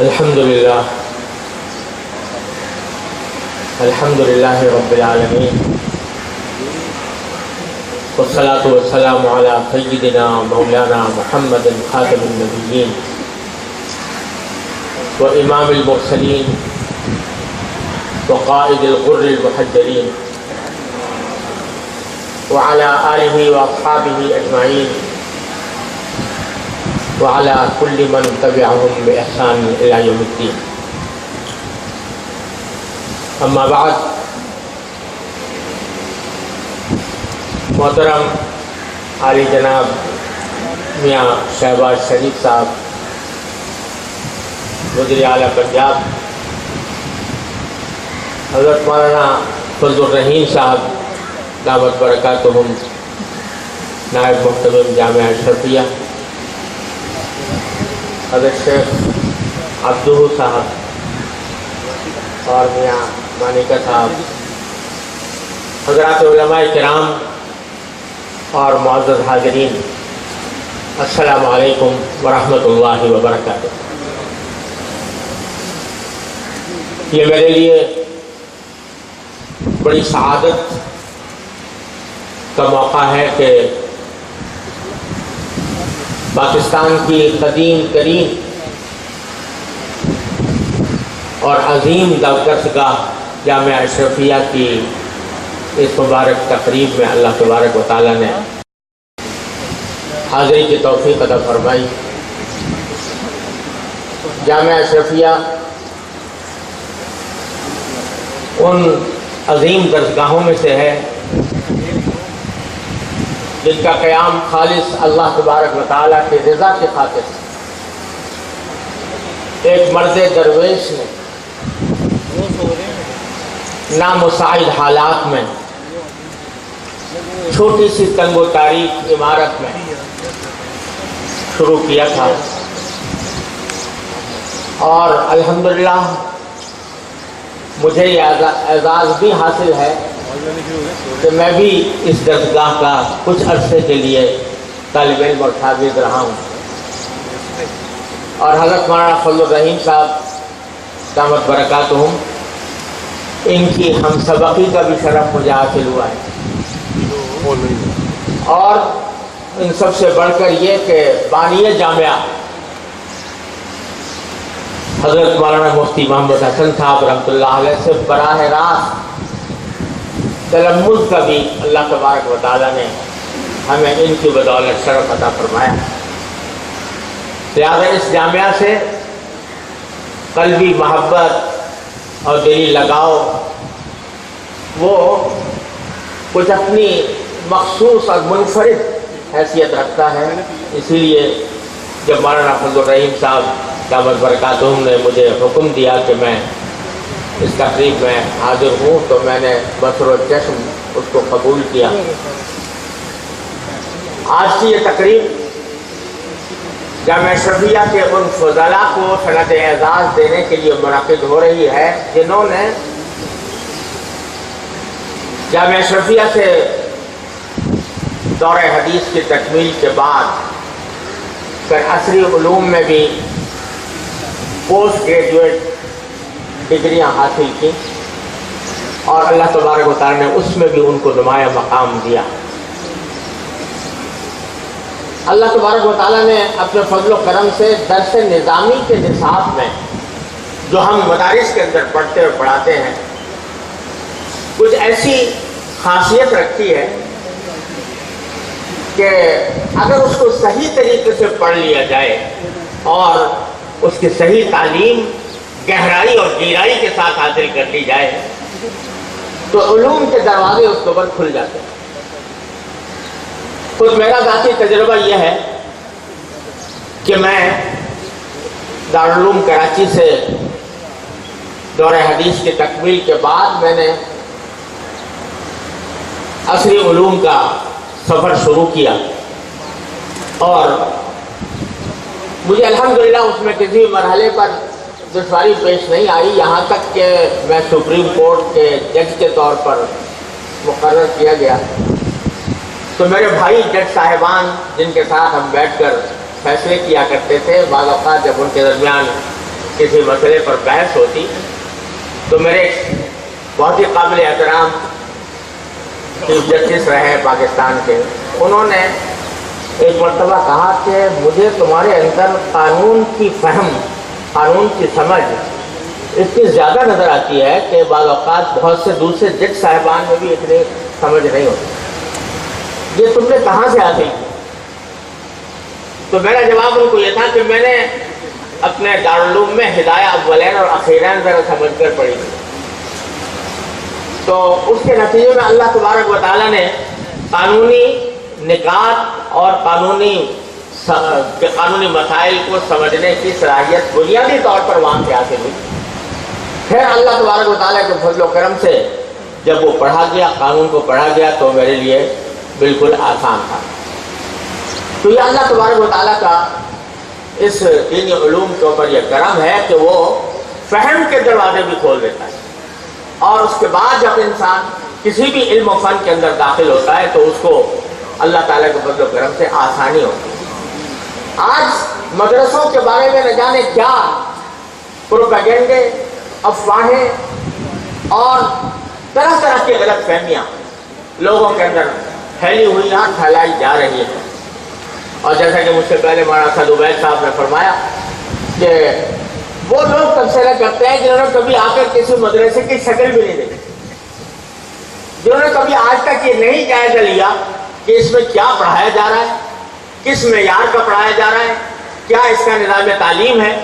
الحمد للہ رب العالمین والصلاة والسلام علی سیدنا مولانا محمد خاتم النبیین و امام المرسلین وقائد الغر المحجلین وعلى آلہ واصحابہ اجمعین وعلى كل من تبعهم بإحسان إلى يوم الدين. اما بعد، محترم عالی جناب میاں شہباز شریف صاحب وزیر اعلیٰ پنجاب، حضرت مولانا فضل الرحیم صاحب دامت برکاتہم نائب محتمم جامعہ اشرفیہ، حضرت شیخ عبدہ صاحب اور میاں مانیکا صاحب، حضرات علماء کرام اور معزز حاضرین، السلام علیکم ورحمۃ اللہ وبرکاتہ۔ یہ میرے لیے بڑی سعادت کا موقع ہے کہ پاکستان کی قدیم ترین اور عظیم درسگاہ جامعہ اشرفیہ کی اس مبارک تقریب میں اللہ تبارک و تعالیٰ نے حاضری کی توفیق عطا فرمائی۔ جامعہ اشرفیہ ان عظیم درسگاہوں میں سے ہے جن کا قیام خالص اللہ تبارک و تعالیٰ کی رضا کی خاطر ایک مرد درویش نے نامساعد حالات میں چھوٹی سی تنگ و تاریک عمارت میں شروع کیا تھا، اور الحمدللہ مجھے یہ اعزاز بھی حاصل ہے کہ میں بھی اس درسگاہ کا کچھ عرصے کے لیے طالب علم اور شاگرد رہا ہوں، اور حضرت مولانا فضل الرحیم صاحب دامت برکاتہم ان کی ہم سبقی کا بھی شرف مجھے حاصل ہوا ہے، اور ان سب سے بڑھ کر یہ کہ بانی جامعہ حضرت مولانا مفتی محمد حسن صاحب رحمۃ اللہ علیہ سے براہ راست تلمذ کا بھی اللہ تبارک و تعالیٰ نے ہمیں ان کی بدولت شرف عطا فرمایا۔ لہٰذا اس جامعہ سے قلبی محبت اور دلی لگاؤ وہ کچھ اپنی مخصوص اور منفرد حیثیت رکھتا ہے۔ اسی لیے جب مولانا فضل الرحیم صاحب دامت برکاتہم نے مجھے حکم دیا کہ میں اس تقریب میں حاضر ہوں تو میں نے بصر و چشم اس کو قبول کیا۔ آج کی یہ تقریب جامعہ اشرفیہ کے ان فضلاء کو سند اعزاز دینے کے لیے منعقد ہو رہی ہے جنہوں نے جامعہ اشرفیہ سے دور حدیث کی تکمیل کے بعد پھر عصری علوم میں بھی پوسٹ گریجویٹ ڈگریاں حاصل کی، اور اللہ تبارک و تعالیٰ نے اس میں بھی ان کو نمایاں مقام دیا۔ اللہ تبارک و تعالیٰ نے اپنے فضل و کرم سے درس نظامی کے نصاب میں جو ہم مدارس کے اندر پڑھتے اور پڑھاتے ہیں کچھ ایسی خاصیت رکھی ہے کہ اگر اس کو صحیح طریقے سے پڑھ لیا جائے اور اس کی صحیح تعلیم گہرائی اور گہرائی کے ساتھ حاصل کر لی جائے تو علوم کے دروازے اس کے بعد کھل جاتے ہیں۔ خود میرا ذاتی تجربہ یہ ہے کہ میں دارالعلوم کراچی سے دور حدیث کی تکمیل کے بعد میں نے عصری علوم کا سفر شروع کیا، اور مجھے الحمدللہ اس میں کسی مرحلے پر دشواری پیش نہیں آئی، یہاں تک کہ میں سپریم کورٹ کے جج کے طور پر مقرر کیا گیا تو میرے بھائی جج صاحبان جن کے ساتھ ہم بیٹھ کر فیصلے کیا کرتے تھے، بعض اوقات جب ان کے درمیان کسی مسئلے پر بحث ہوتی تو میرے بہت ہی قابل احترام چیف جسٹس رہے ہیں پاکستان کے، انہوں نے ایک مرتبہ کہا کہ مجھے تمہارے اندر قانون کی فہم، قانون کی سمجھ اتنی زیادہ نظر آتی ہے کہ بعض اوقات بہت سے دوسرے جج صاحبان میں بھی اتنی سمجھ نہیں ہوتی، یہ تم نے کہاں سے حاصل کی؟ تو میرا جواب ان کو یہ تھا کہ میں نے اپنے دارالعلوم میں ہدایہ اولین اور اخیرین ذرا سمجھ کر پڑھی تھی، تو اس کے نتیجے میں اللہ تبارک و تعالیٰ نے قانونی نکات اور قانونی مسائل کو سمجھنے کی صلاحیت بنیادی طور پر وہاں سے حاصل ہوئی۔ پھر اللہ تبارک و تعالیٰ کے فضل و کرم سے جب وہ پڑھا گیا، قانون کو پڑھا گیا، تو میرے لیے بالکل آسان تھا۔ تو یہ اللہ تبارک و تعالیٰ کا اس دینی علوم کے اوپر یہ کرم ہے کہ وہ فہم کے دروازے بھی کھول دیتا ہے، اور اس کے بعد جب انسان کسی بھی علم و فن کے اندر داخل ہوتا ہے تو اس کو اللہ تعالیٰ کے فضل و کرم سے آسانی ہوتی ہے۔ آج مدرسوں کے بارے میں نہ جانے کیا پروپیگنڈے، افواہیں اور طرح طرح کی غلط فہمیاں لوگوں کے اندر پھیلی ہوئی ہیں، پھیلائی جا رہی ہیں۔ اور جیسا کہ مجھ سے پہلے مولانا اسد عبید صاحب نے فرمایا کہ وہ لوگ تبصرہ کرتے ہیں جنہوں نے کبھی آ کر کسی مدرسے کی شکل بھی نہیں دیکھی، جنہوں نے کبھی آج تک یہ نہیں جائزہ لیا کہ اس میں کیا پڑھایا جا رہا ہے، کس معیار کا پڑھایا جا رہا ہے، کیا اس کا نظام تعلیم ہے۔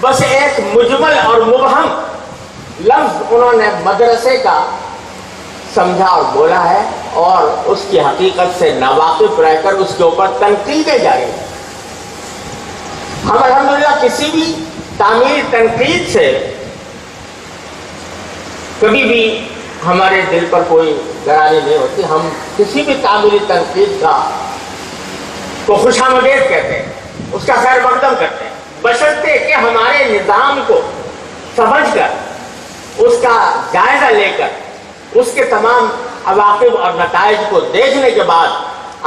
بس ایک مجمل اور مبہم لفظ انہوں نے مدرسے کا سمجھا اور بولا ہے، اور اس کی حقیقت سے ناواقف رہ کر اس کے اوپر تنقیدیں جاری ہیں۔ ہم الحمدللہ کسی بھی تعمیری تنقید سے کبھی بھی ہمارے دل پر کوئی گرانی نہیں ہوتی، ہم کسی بھی تعمیری تنقید کو خوش آمدید کہتے ہیں، اس کا خیر مقدم کرتے ہیں، بشرطے کہ ہمارے نظام کو سمجھ کر، اس کا جائزہ لے کر، اس کے تمام عواقب اور نتائج کو دیکھنے کے بعد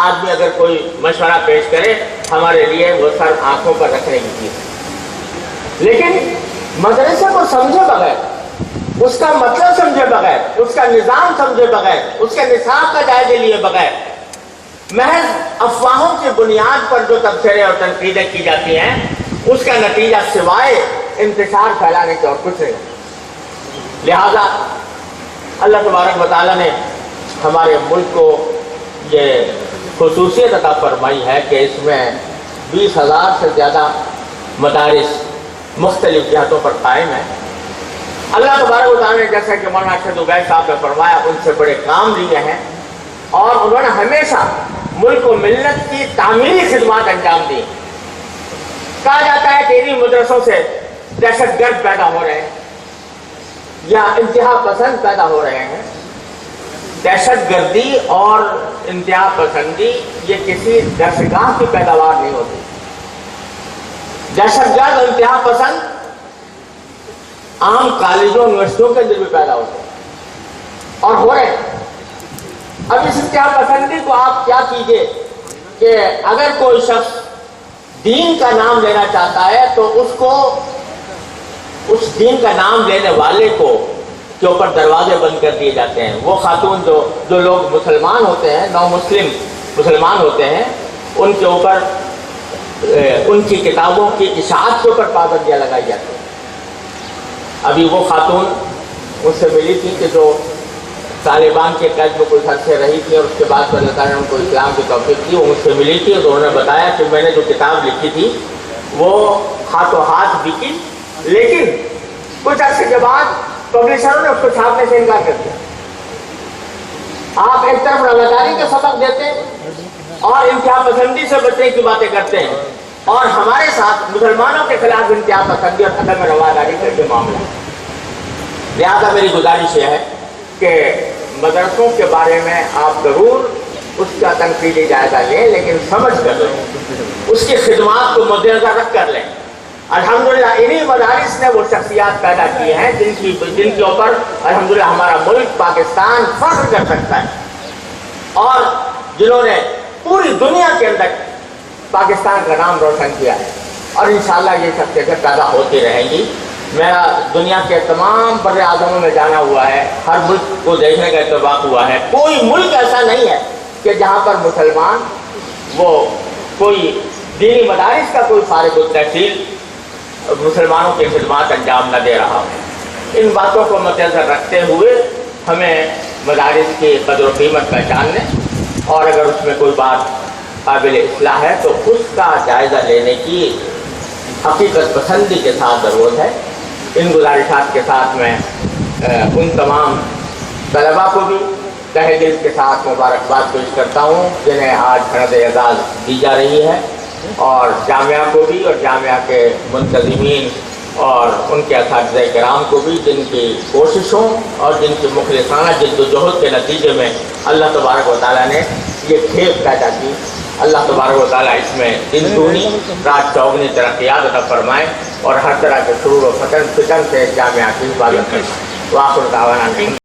آدمی اگر کوئی مشورہ پیش کرے ہمارے لیے وہ سر آنکھوں پر رکھنے کی چیز ہے۔ لیکن مدرسے کو سمجھے بغیر، اس کا مطلب سمجھے بغیر، اس کا نظام سمجھے بغیر، اس کے نصاب کا جائزے لیے بغیر، محض افواہوں کی بنیاد پر جو تبصرے اور تنقیدیں کی جاتی ہیں، اس کا نتیجہ سوائے انتشار پھیلانے کے اور کچھ نہیں۔ لہذا اللہ تبارک و تعالیٰ نے ہمارے ملک کو یہ خصوصیت عطا فرمائی ہے کہ اس میں 20,000 سے زیادہ مدارس مختلف جہتوں پر قائم ہیں۔ اللہ تبارک و تعالیٰ نے جیسا کہ مولانا اسد عبید صاحب نے فرمایا ان سے بڑے کام لیے ہیں، اور انہوں نے ہمیشہ ملک و ملت کی تعمیری خدمات انجام دی۔ کہا جاتا ہے کہ انہی مدرسوں سے دہشت گرد پیدا ہو رہے ہیں یا انتہا پسند پیدا ہو رہے ہیں۔ دہشت گردی اور انتہا پسندی یہ کسی درسگاہ کی پیداوار نہیں ہوتی۔ دہشت گرد اور انتہا پسند عام کالجوں یونیورسٹیوں کے اندر بھی پیدا ہوتے ہیں اور ہو رہے ہیں۔ اب اس انتہا پسندی کو آپ کیا کیجئے کہ اگر کوئی شخص دین کا نام لینا چاہتا ہے تو اس دین کا نام لینے والے کو کے اوپر دروازے بند کر دیے جاتے ہیں۔ وہ خاتون جو لوگ مسلمان ہوتے ہیں، نو مسلم مسلمان ہوتے ہیں، ان کے اوپر ان کی کتابوں کی اشاعت کے اوپر پابندیاں لگائی جاتی ہیں۔ ابھی وہ خاتون مجھ سے ملی تھی کہ جو طالبان کے قید میں کچھ عرصے رہی تھی اور اس کے بعد اللہ تعالیٰ نے ان کو اسلام کی توفیق دی، وہ مجھ سے ملی تھی اور انہوں نے بتایا کہ میں نے جو کتاب لکھی تھی وہ ہاتھوں ہاتھ بکی، لیکن کچھ عرصے کے بعد پبلشروں نے اس کو چھاپنے سے انکار کر دیا۔ آپ ایک طرف رواداری کا سبق دیتے ہیں اور انتہا پسندی سے بچنے کی باتیں کرتے ہیں، اور ہمارے ساتھ مسلمانوں کے خلاف انتہا پسندی اور عدم رواداری کا یہ معاملہ ہے۔ لہذا میری گزارش یہ ہے کہ مدرسوں کے بارے میں آپ ضرور اس کا تنقیدی جائزہ لیں، لیکن سمجھ کر لیں، اس کی خدمات کو مد نظر رکھ کر لیں۔ الحمدللہ انہی مدارس نے وہ شخصیات پیدا کی ہیں جن کے اوپر الحمدللہ ہمارا ملک پاکستان فخر کر سکتا ہے، اور جنہوں نے پوری دنیا کے اندر پاکستان کا نام روشن کیا ہے۔ اور انشاءاللہ یہ شخصیتیں پیدا ہوتی رہیں گی۔ میرا دنیا کے تمام بر اعظموں میں جانا ہوا ہے، ہر ملک کو دیکھنے کا اتفاق ہوا ہے، کوئی ملک ایسا نہیں ہے کہ جہاں پر مسلمان وہ کوئی دینی مدارس کا کوئی فارغ التحصیل مسلمانوں کی خدمات انجام نہ دے رہا ہو۔ ان باتوں کو مدنظر رکھتے ہوئے ہمیں مدارس کی قدر و قیمت پہچاننے اور اگر اس میں کوئی بات قابل اصلاح ہے تو اس کا جائزہ لینے کی حقیقت پسندی کے ساتھ ضرورت ہے۔ ان گزارشات کے ساتھ میں ان تمام طلباء کو بھی تہہ دل کے ساتھ مبارکباد پیش کرتا ہوں جنہیں آج سند اعزاز دی جا رہی ہے، اور جامعہ کو بھی اور جامعہ کے منتظمین اور ان کے اساتذہ کرام کو بھی جن کی کوششوں اور جن کی مخلصانہ جد و جہد کے نتیجے میں اللہ تبارک و تعالیٰ نے یہ کھیپ پیدا کی۔ اللہ تبارک و تعالیٰ اس میں دن دونی رات چوگنی ترقیات عطا فرمائے اور ہر طرح کے شرور و فتن سے جامعہ کی حفاظت کرے۔ وآخر دعوانا